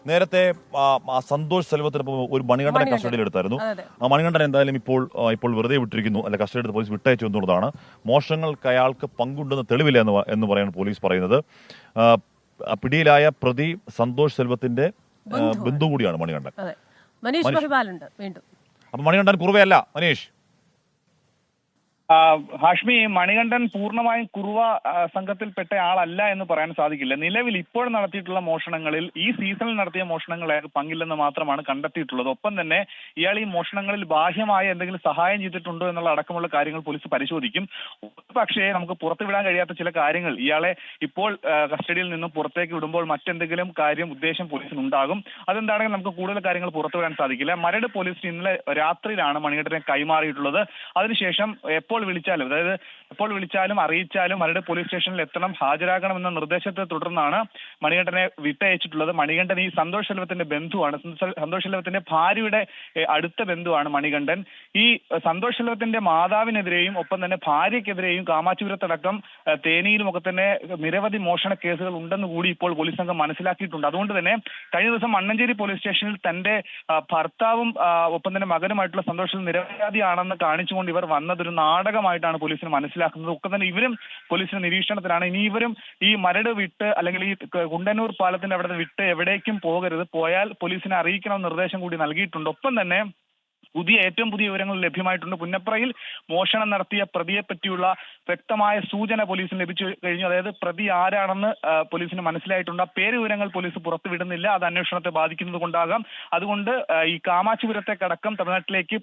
നേരത്തെ സന്തോഷ് സെൽവത്തിന് ഒരു മണികണ്ഠനെ കസ്റ്റഡിയിൽ എടുത്തായിരുന്നു. ആ മണികണ്ഠൻ എന്തായാലും ഇപ്പോൾ വെറുതെ വിട്ടിരിക്കുന്നു, അല്ലെ കസ്റ്റഡി എടുത്ത് പോലീസ് വിട്ടയച്ചു എന്നുള്ളതാണ്. മോഷണങ്ങൾക്ക് അയാൾക്ക് പങ്കുണ്ടെന്ന് തെളിവില്ല എന്ന് പറയാണ് പോലീസ് പറയുന്നത്. പിടിയിലായ പ്രതി സന്തോഷ് സെൽവത്തിന്റെ ബന്ധു കൂടിയാണ് മണികണ്ഠൻ. അപ്പൊ മണികണ്ഠൻ കുറുവയല്ല മനീഷ്. ഹാഷ്മി, മണികണ്ഠൻ പൂർണ്ണമായും കുറുവ സംഘത്തിൽപ്പെട്ട ആളല്ല എന്ന് പറയാൻ സാധിക്കില്ല. നിലവിൽ ഇപ്പോൾ നടത്തിയിട്ടുള്ള മോഷണങ്ങളിൽ ഈ സീസണിൽ നടത്തിയ മോഷണങ്ങൾ അയാൾക്ക് പങ്കില്ലെന്ന് മാത്രമാണ് കണ്ടെത്തിയിട്ടുള്ളത്. ഒപ്പം തന്നെ ഇയാൾ ഈ മോഷണങ്ങളിൽ ബാഹ്യമായ എന്തെങ്കിലും സഹായം ചെയ്തിട്ടുണ്ടോ എന്നുള്ള അടക്കമുള്ള കാര്യങ്ങൾ പോലീസ് പരിശോധിക്കും. പക്ഷേ നമുക്ക് പുറത്തുവിടാൻ കഴിയാത്ത ചില കാര്യങ്ങൾ ഇയാളെ ഇപ്പോൾ കസ്റ്റഡിയിൽ നിന്നും പുറത്തേക്ക് വിടുമ്പോൾ മറ്റെന്തെങ്കിലും ഉദ്ദേശം പോലീസിനുണ്ടാകും. അതെന്താണെങ്കിൽ നമുക്ക് കൂടുതൽ കാര്യങ്ങൾ പുറത്തുവിടാൻ സാധിക്കില്ല. മരട് പോലീസിന് ഇന്നലെ രാത്രിയിലാണ് മണികണ്ഠനെ കൈമാറിയിട്ടുള്ളത്. അതിനുശേഷം എപ്പോൾ വിളിച്ചാലും അറിയിച്ചാലും മരട് പോലീസ് സ്റ്റേഷനിൽ എത്തണം, ഹാജരാകണമെന്ന നിർദ്ദേശത്തെ തുടർന്നാണ് മണികണ്ഠനെ വിട്ടയച്ചിട്ടുള്ളത്. മണികണ്ഠൻ ഈ സന്തോഷ് സെൽവത്തിന്റെ ബന്ധുവാണ്. സന്തോഷ് സെൽവത്തിന്റെ ഭാര്യയുടെ അടുത്ത ബന്ധുവാണ് മണികണ്ഠൻ. ഈ സന്തോഷ് സെൽവത്തിന്റെ മാതാവിനെതിരെയും ഒപ്പം തന്നെ ഭാര്യയ്ക്കെതിരെയും കാമാച്ചിപുരത്തടക്കം തേനിയിലും ഒക്കെ തന്നെ നിരവധി മോഷണ കേസുകൾ ഉണ്ടെന്ന് കൂടി ഇപ്പോൾ പോലീസ് സംഘം മനസ്സിലാക്കിയിട്ടുണ്ട്. അതുകൊണ്ട് തന്നെ കഴിഞ്ഞ ദിവസം മണ്ണഞ്ചേരി പോലീസ് സ്റ്റേഷനിൽ തന്റെ ഭർത്താവും ഒപ്പം തന്നെ മകനുമായിട്ടുള്ള സന്തോഷിൽ നിരപരാധിയാണെന്ന് കാണിച്ചുകൊണ്ട് ഇവർ വന്നതൊരു നാടകമായിട്ടാണ് പോലീസിന് മനസ്സിലാക്കുന്നത്. ഒക്കെ തന്നെ ഇവരും പോലീസിന്റെ നിരീക്ഷണത്തിലാണ്. ഇനി ഇവരും ഈ മരട് വിട്ട് അല്ലെങ്കിൽ ഈ കുണ്ടന്നൂർ പാലത്തിന്റെ അവിടെ വിട്ട് എവിടേക്കും പോകരുത്, പോയാൽ പോലീസിനെ അറിയിക്കണമെന്ന നിർദ്ദേശം കൂടി നൽകിയിട്ടുണ്ട്. ഒപ്പം തന്നെ ഏറ്റവും പുതിയ വിവരങ്ങൾ ലഭ്യമായിട്ടുണ്ട്. പുന്നപ്രയിൽ മോഷണം നടത്തിയ പ്രതിയെ പറ്റിയുള്ള വ്യക്തമായ സൂചന പോലീസിന് ലഭിച്ചു കഴിഞ്ഞു. അതായത് പ്രതി ആരാണെന്ന് പോലീസിന് മനസ്സിലായിട്ടുണ്ട്. ആ പേര് വിവരങ്ങൾ പോലീസ് പുറത്തുവിടുന്നില്ല, അത് അന്വേഷണത്തെ ബാധിക്കുന്നത് കൊണ്ടാകാം. അതുകൊണ്ട് ഈ കാമാച്ചിപുരത്തേക്കടക്കം തമിഴ്നാട്ടിലേക്ക്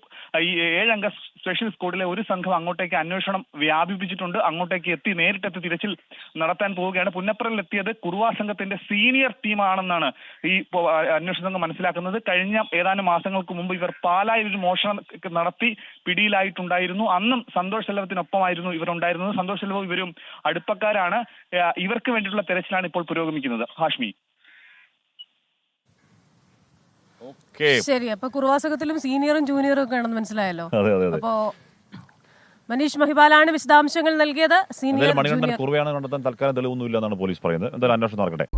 ഈ 7 അംഗ സ്പെഷ്യൽ സ്ക്വാഡിലെ ഒരു സംഘം അങ്ങോട്ടേക്ക് അന്വേഷണം വ്യാപിപ്പിച്ചിട്ടുണ്ട്. അങ്ങോട്ടേക്ക് നേരിട്ടെത്തി തിരച്ചിൽ നടത്താൻ പോവുകയാണ്. പുന്നപ്രയിൽ എത്തിയത് കുറുവാ സംഘത്തിന്റെ സീനിയർ ടീമാണെന്നാണ് ഈ അന്വേഷണ സംഘം മനസ്സിലാക്കുന്നത്. കഴിഞ്ഞ ഏതാനും മാസങ്ങൾക്ക് മുമ്പ് ഇവർ പാലായിൽ മോഷണം നടത്തി പിടിയിലായിട്ടുണ്ടായിരുന്നു. അന്നും സന്തോഷ് സെൽവത്തിനൊപ്പമായിരുന്നു ഇവരുണ്ടായിരുന്നത്. സന്തോഷ് സെൽവം ഇവരും അടുപ്പക്കാരാണ്. ഇവർക്ക് വേണ്ടിയിട്ടുള്ള തെരച്ചിലാണ് ഇപ്പോൾ പുരോഗമിക്കുന്നത്. ഹാഷ്മി. ശരി, അപ്പൊ കുറുവാസകത്തിലും സീനിയറും ജൂനിയറും ഒക്കെ ആണെന്ന് മനസ്സിലായല്ലോ. അപ്പോ മനീഷ് മഹിപാലാണ് വിശദാംശങ്ങൾ നൽകിയത്. മണികണ്ഠൻ കുറുവയാണ് കണ്ടെത്താൻ തൽക്കാലം തെളിവൊന്നുമില്ല എന്നാണ് പോലീസ് പറയുന്നത്. എന്തായാലും അന്വേഷണം നടക്കട്ടെ.